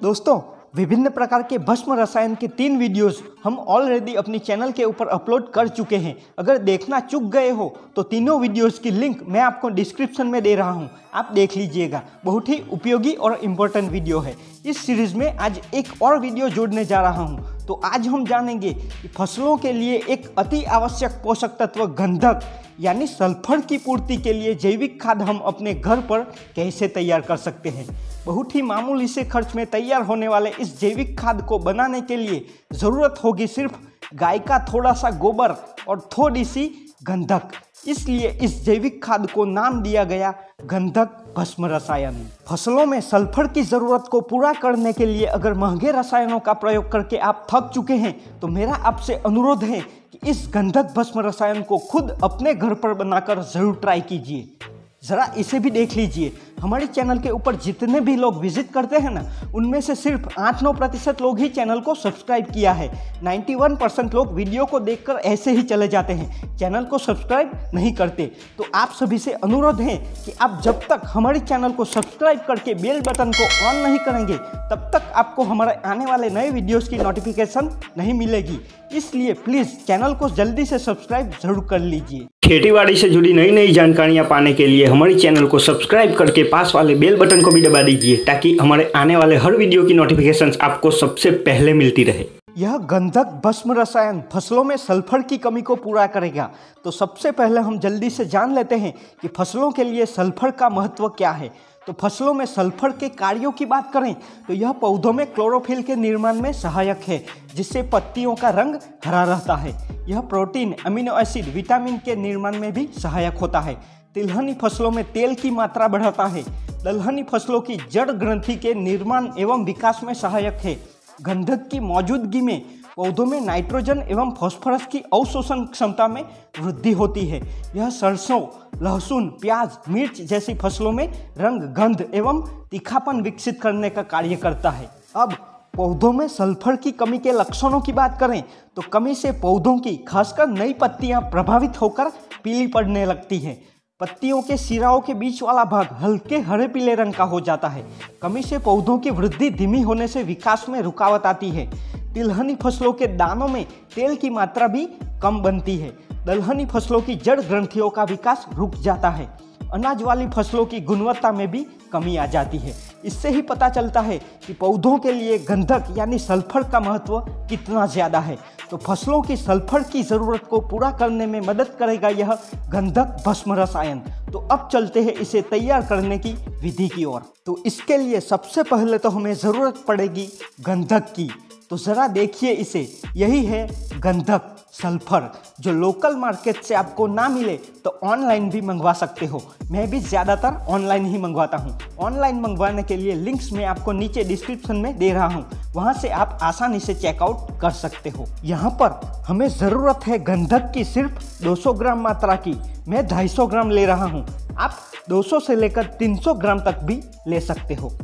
दोस्तों, विभिन्न प्रकार के भस्म रसायन के 3 वीडियोस हम ऑलरेडी अपनी चैनल के ऊपर अपलोड कर चुके हैं। अगर देखना चूक गए हो तो तीनों वीडियोस की लिंक मैं आपको डिस्क्रिप्शन में दे रहा हूं, आप देख लीजिएगा। बहुत ही उपयोगी और इम्पोर्टेंट वीडियो है। इस सीरीज में आज एक और वीडियो जोड़ने जा रहा हूं। तो आज हम जानेंगे कि फसलों के लिए एक अति आवश्यक पोषक तत्व गंधक यानी सल्फर की पूर्ति के लिए जैविक खाद हम अपने घर पर कैसे तैयार कर सकते हैं। बहुत ही मामूली से खर्च में तैयार होने वाले इस जैविक खाद को बनाने के लिए ज़रूरत होगी सिर्फ गाय का थोड़ा सा गोबर और थोड़ी सी गंधक। इसलिए इस जैविक खाद को नाम दिया गया गंधक भस्म रसायन। फसलों में सल्फर की ज़रूरत को पूरा करने के लिए अगर महंगे रसायनों का प्रयोग करके आप थक चुके हैं तो मेरा आपसे अनुरोध है कि इस गंधक भस्म रसायन को खुद अपने घर पर बनाकर ज़रूर ट्राई कीजिए। ज़रा इसे भी देख लीजिए। हमारे चैनल के ऊपर जितने भी लोग विजिट करते हैं ना, उनमें से सिर्फ 8-9% लोग ही चैनल को सब्सक्राइब किया है। 91% लोग वीडियो को देखकर ऐसे ही चले जाते हैं, चैनल को सब्सक्राइब नहीं करते। तो आप सभी से अनुरोध है कि आप जब तक हमारे चैनल को सब्सक्राइब करके बेल बटन को ऑन नहीं करेंगे तब तक आपको हमारे आने वाले नए वीडियोस की नोटिफिकेशन नहीं मिलेगी। इसलिए प्लीज़ चैनल को जल्दी से सब्सक्राइब जरूर कर लीजिए। खेतीबाड़ी से जुड़ी नई नई जानकारियां पाने के लिए हमारे चैनल को सब्सक्राइब करके पास वाले बेल बटन को भी दबा दीजिए ताकि हमारे आने वाले हर वीडियो की नोटिफिकेशंस आपको सबसे पहले मिलती रहे। यह गंधक भस्म रसायन फसलों में सल्फर की कमी को पूरा करेगा। तो सबसे पहले हम जल्दी से जान लेते हैं कि फसलों के लिए सल्फर का महत्व क्या है। तो फसलों में सल्फर के कार्यों की बात करें तो यह पौधों में क्लोरोफिल के निर्माण में सहायक है, जिससे पत्तियों का रंग हरा रहता है। यह प्रोटीन, अमीनो एसिड, विटामिन के निर्माण में भी सहायक होता है। तिलहनी फसलों में तेल की मात्रा बढ़ाता है। दलहनी फसलों की जड़ ग्रंथि के निर्माण एवं विकास में सहायक है। गंधक की मौजूदगी में पौधों में नाइट्रोजन एवं फास्फोरस की अवशोषण क्षमता में वृद्धि होती है। यह सरसों, लहसुन, प्याज, मिर्च जैसी फसलों में रंग, गंध एवं तीखापन विकसित करने का कार्य करता है। अब पौधों में सल्फर की कमी के लक्षणों की बात करें तो कमी से पौधों की खासकर नई पत्तियां प्रभावित होकर पीली पड़ने लगती हैं। पत्तियों के सिराओं के बीच वाला भाग हल्के हरे पीले रंग का हो जाता है। कमी से पौधों की वृद्धि धीमी होने से विकास में रुकावट आती है। तिलहनी फसलों के दानों में तेल की मात्रा भी कम बनती है। दलहनी फसलों की जड़ ग्रंथियों का विकास रुक जाता है। अनाज वाली फसलों की गुणवत्ता में भी कमी आ जाती है। इससे ही पता चलता है कि पौधों के लिए गंधक यानी सल्फर का महत्व कितना ज़्यादा है। तो फसलों की सल्फर की ज़रूरत को पूरा करने में मदद करेगा यह गंधक भस्म रसायन। तो अब चलते हैं इसे तैयार करने की विधि की ओर। तो इसके लिए सबसे पहले तो हमें ज़रूरत पड़ेगी गंधक की। तो ज़रा देखिए इसे, यही है गंधक सल्फर, जो लोकल मार्केट से आपको ना मिले तो ऑनलाइन भी मंगवा सकते हो। मैं भी ज़्यादातर ऑनलाइन ही मंगवाता हूँ। ऑनलाइन मंगवाने के लिए लिंक्स मैं आपको नीचे डिस्क्रिप्शन में दे रहा हूँ, वहाँ से आप आसानी से चेकआउट कर सकते हो। यहाँ पर हमें ज़रूरत है गंधक की सिर्फ 200 ग्राम मात्रा की। मैं 250 ग्राम ले रहा हूँ, आप 200 से लेकर 300 ग्राम तक भी ले सकते हो।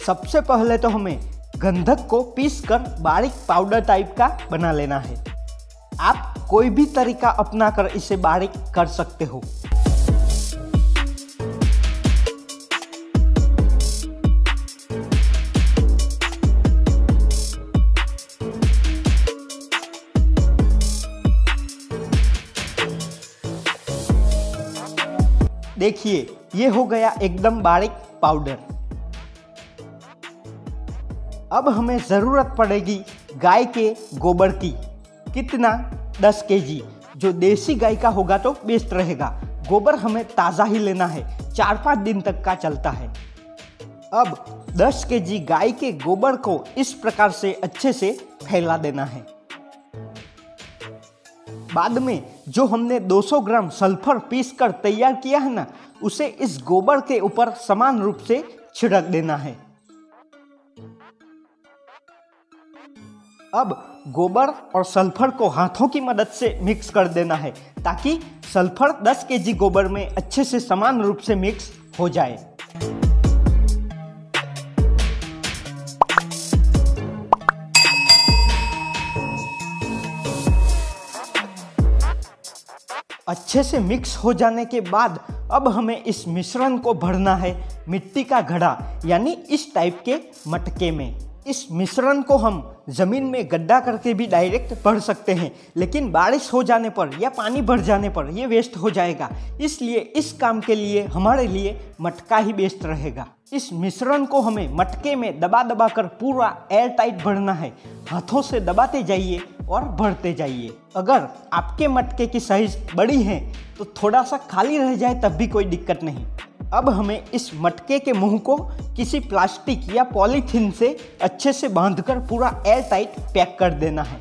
सबसे पहले तो हमें गंधक को पीसकर बारीक पाउडर टाइप का बना लेना है। आप कोई भी तरीका अपनाकर इसे बारीक कर सकते हो। देखिए, ये हो गया एकदम बारीक पाउडर। अब हमें ज़रूरत पड़ेगी गाय के गोबर की। कितना? 10 केजी। जो देसी गाय का होगा तो बेस्ट रहेगा। गोबर हमें ताज़ा ही लेना है, 4-5 दिन तक का चलता है। अब 10 केजी गाय के गोबर को इस प्रकार से अच्छे से फैला देना है। बाद में जो हमने 200 ग्राम सल्फर पीस कर तैयार किया है ना, उसे इस गोबर के ऊपर समान रूप से छिड़क देना है। अब गोबर और सल्फर को हाथों की मदद से मिक्स कर देना है ताकि सल्फर 10 केजी गोबर में अच्छे से समान रूप से मिक्स हो जाए। अच्छे से मिक्स हो जाने के बाद अब हमें इस मिश्रण को भरना है मिट्टी का घड़ा यानी इस टाइप के मटके में। इस मिश्रण को हम ज़मीन में गड्ढा करके भी डायरेक्ट भर सकते हैं, लेकिन बारिश हो जाने पर या पानी भर जाने पर ये वेस्ट हो जाएगा। इसलिए इस काम के लिए हमारे लिए मटका ही बेस्ट रहेगा। इस मिश्रण को हमें मटके में दबा दबा कर पूरा एयर टाइट भरना है। हाथों से दबाते जाइए और भरते जाइए। अगर आपके मटके की साइज बड़ी है तो थोड़ा सा खाली रह जाए तब भी कोई दिक्कत नहीं। अब हमें इस मटके के मुंह को किसी प्लास्टिक या पॉलीथीन से अच्छे से बांधकर पूरा एयर टाइट पैक कर देना है।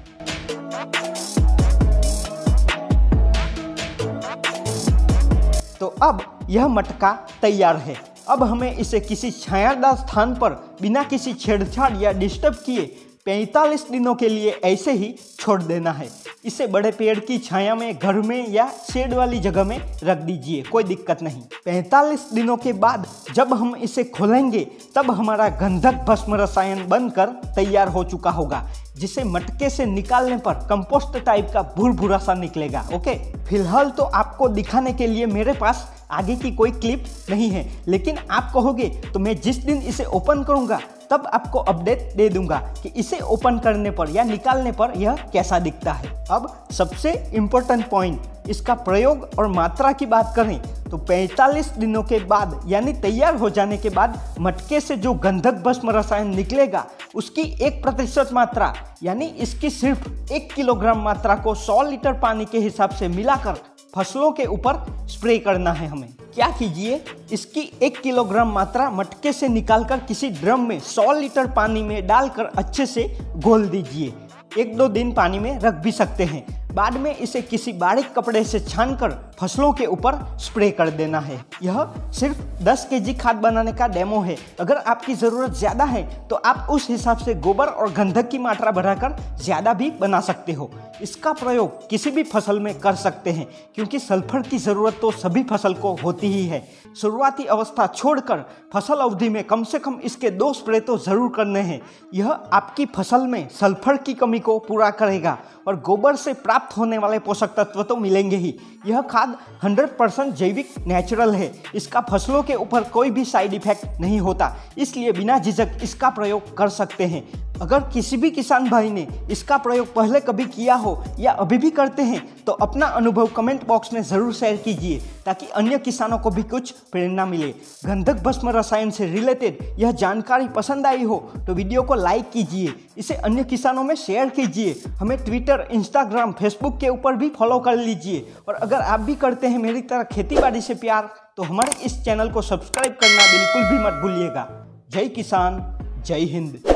तो अब यह मटका तैयार है। अब हमें इसे किसी छायादार स्थान पर बिना किसी छेड़छाड़ या डिस्टर्ब किए 45 दिनों के लिए ऐसे ही छोड़ देना है। इसे बड़े पेड़ की छाया में, घर में या शेड वाली जगह में रख दीजिए, कोई दिक्कत नहीं। 45 दिनों के बाद जब हम इसे खोलेंगे तब हमारा गंधक भस्म रसायन बनकर तैयार हो चुका होगा, जिसे मटके से निकालने पर कंपोस्ट टाइप का भुरभुरा सा निकलेगा। ओके, फिलहाल तो आपको दिखाने के लिए मेरे पास आगे की कोई क्लिप नहीं है, लेकिन आप कहोगे तो मैं जिस दिन इसे ओपन करूंगा तब आपको अपडेट दे दूंगा कि इसे ओपन करने पर या निकालने पर यह कैसा दिखता है। अब सबसे इम्पोर्टेंट पॉइंट, इसका प्रयोग और मात्रा की बात करें तो 45 दिनों के बाद यानी तैयार हो जाने के बाद मटके से जो गंधक भस्म रसायन निकलेगा उसकी 1% मात्रा यानी इसकी सिर्फ 1 किलोग्राम मात्रा को 100 लीटर पानी के हिसाब से मिलाकर फसलों के ऊपर स्प्रे करना है। हमें क्या कीजिए, इसकी 1 किलोग्राम मात्रा मटके से निकालकर किसी ड्रम में 100 लीटर पानी में डालकर अच्छे से घोल दीजिए। 1-2 दिन पानी में रख भी सकते हैं। बाद में इसे किसी बारीक कपड़े से छानकर फसलों के ऊपर स्प्रे कर देना है। यह सिर्फ 10 केजी खाद बनाने का डेमो है। अगर आपकी ज़रूरत ज़्यादा है तो आप उस हिसाब से गोबर और गंधक की मात्रा बढ़ाकर ज़्यादा भी बना सकते हो। इसका प्रयोग किसी भी फसल में कर सकते हैं, क्योंकि सल्फर की ज़रूरत तो सभी फसल को होती ही है। शुरुआती अवस्था छोड़कर फसल अवधि में कम से कम इसके 2 स्प्रे तो ज़रूर करने हैं। यह आपकी फसल में सल्फर की कमी को पूरा करेगा और गोबर से प्राप्त होने वाले पोषक तत्व तो मिलेंगे ही। यह खाद 100% जैविक नेचुरल है। इसका फसलों के ऊपर कोई भी साइड इफेक्ट नहीं होता, इसलिए बिना झिझक इसका प्रयोग कर सकते हैं। अगर किसी भी किसान भाई ने इसका प्रयोग पहले कभी किया हो या अभी भी करते हैं तो अपना अनुभव कमेंट बॉक्स में ज़रूर शेयर कीजिए, ताकि अन्य किसानों को भी कुछ प्रेरणा मिले। गंधक भस्म रसायन से रिलेटेड यह जानकारी पसंद आई हो तो वीडियो को लाइक कीजिए, इसे अन्य किसानों में शेयर कीजिए। हमें ट्विटर, इंस्टाग्राम, फेसबुक के ऊपर भी फॉलो कर लीजिए। और अगर आप भी करते हैं मेरी तरह खेती बाड़ी से प्यार तो हमारे इस चैनल को सब्सक्राइब करना बिल्कुल भी मत भूलिएगा। जय किसान, जय हिंद।